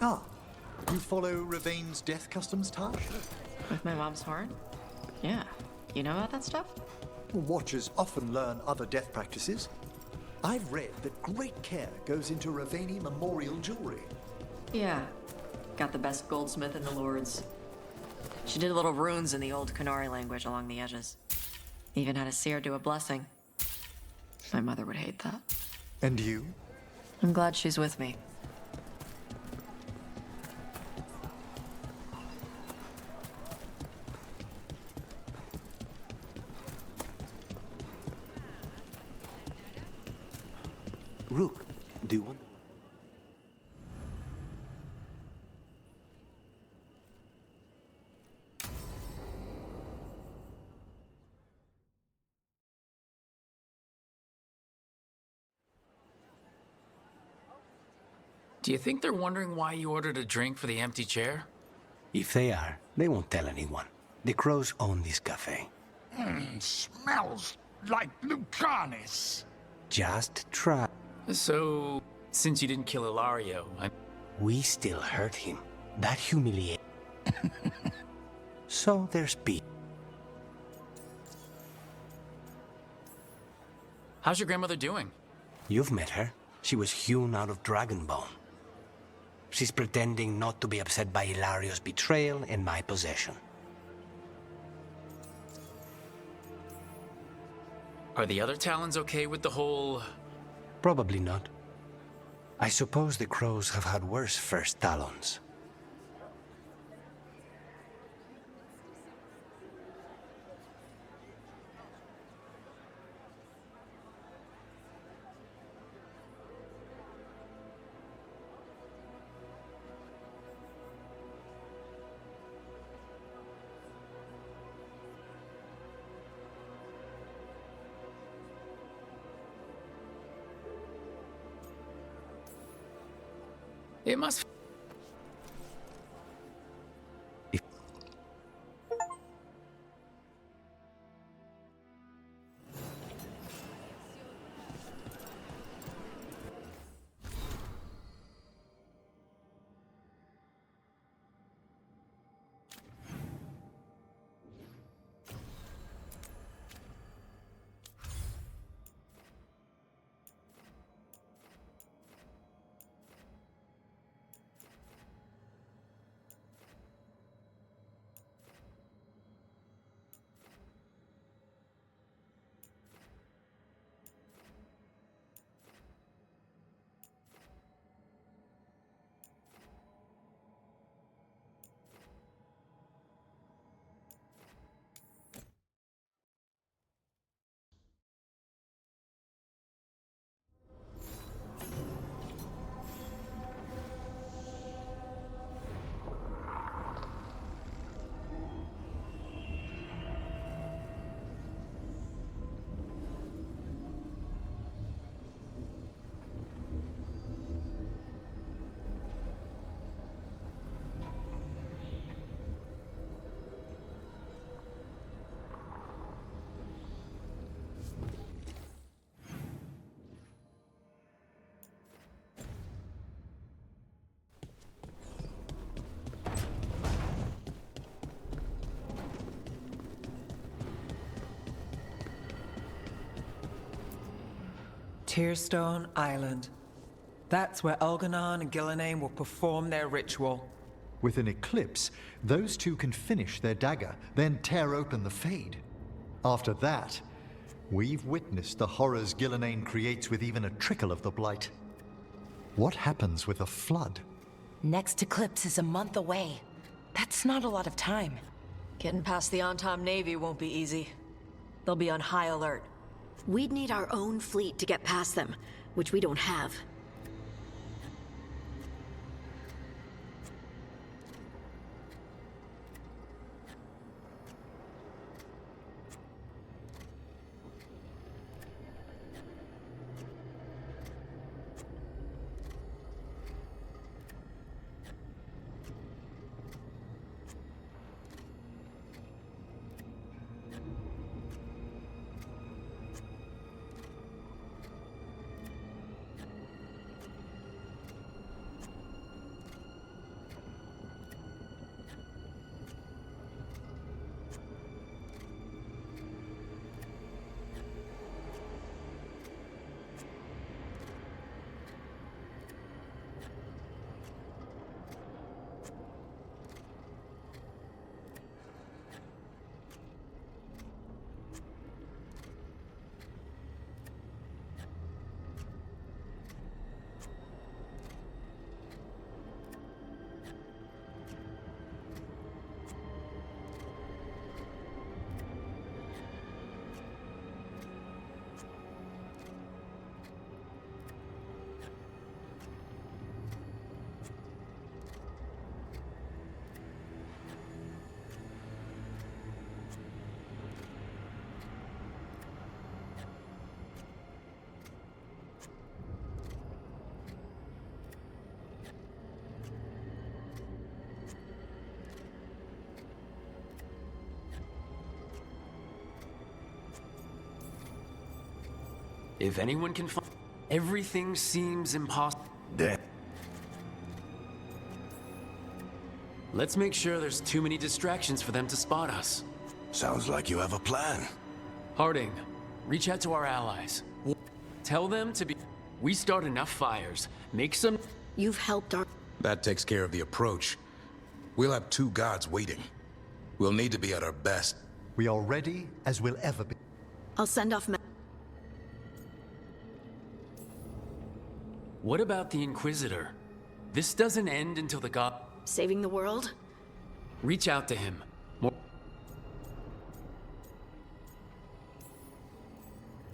Ah, you follow Ravain's death customs, Taj? With my mom's horn? Yeah. You know about that stuff? Watchers often learn other death practices. I've read that great care goes into Ravani memorial jewelry. Yeah. Got the best goldsmith in the Lords. She did little runes in the old Qunari language along the edges. Even had a seer do a blessing. My mother would hate that. And you? I'm glad she's with me. Rook, do you want? Do you think they're wondering why you ordered a drink for the empty chair? If they are, they won't tell anyone. The crows own this cafe. Smells like Lucanis. Just try. So, since you didn't kill Ilario, We still hurt him. That humiliates. So there's peace. How's your grandmother doing? You've met her. She was hewn out of Dragonbone. She's pretending not to be upset by Ilario's betrayal and my possession. Are the other Talons okay with the whole... Probably not. I suppose the crows have had worse first Talons. It must... Tearstone Island. That's where Elganon and Gillenane will perform their ritual. With an eclipse, those two can finish their dagger, then tear open the Fade. After that, we've witnessed the horrors Gillenane creates with even a trickle of the Blight. What happens with a flood? Next eclipse is a month away. That's not a lot of time. Getting past the Antom Navy won't be easy. They'll be on high alert. We'd need our own fleet to get past them, which we don't have. If anyone can find... Everything seems impossible. Let's make sure there's too many distractions for them to spot us. Sounds like you have a plan. Harding, reach out to our allies. Tell them to be... We start enough fires. Make some... You've helped our... That takes care of the approach. We'll have 2 guards waiting. We'll need to be at our best. We are ready as we'll ever be. I'll send off... What about the Inquisitor? This doesn't end until the god... Saving the world? Reach out to him.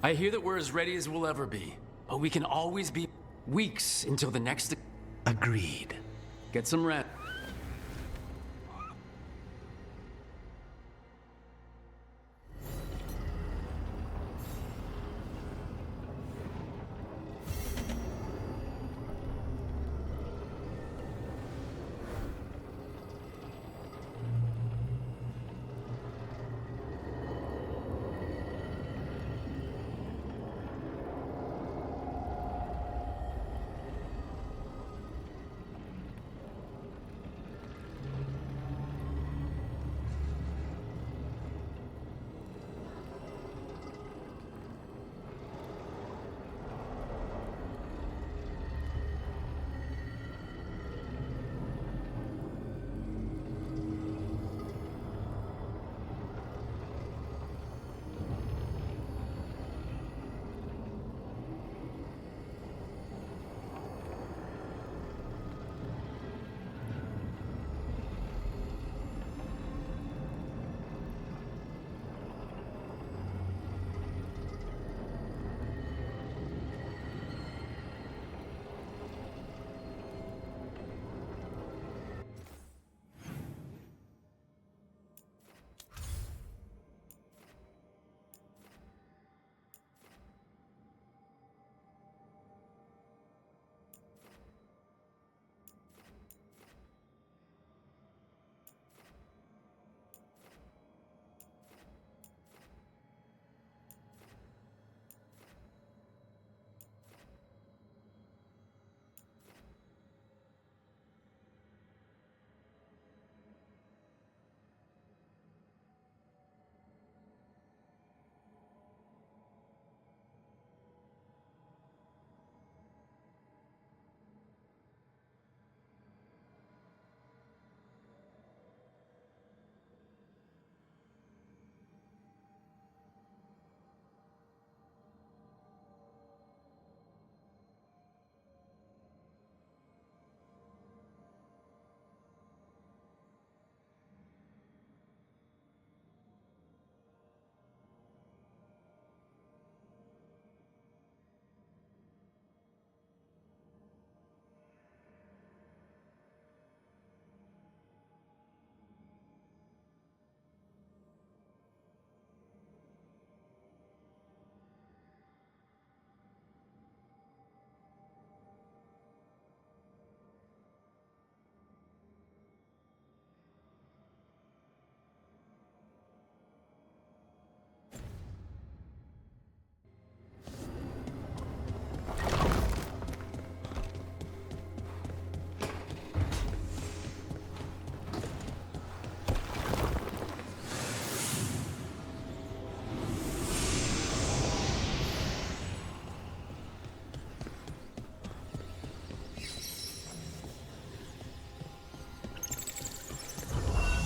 I hear that we're as ready as we'll ever be, but we can always be weeks until the next... Agreed. Get some rest.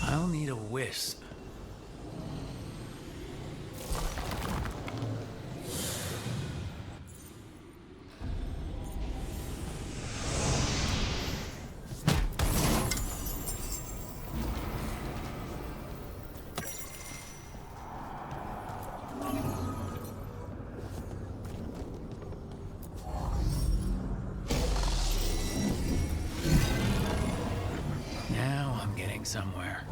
I'll need a wisp. Now I'm getting somewhere.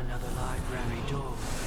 another library door.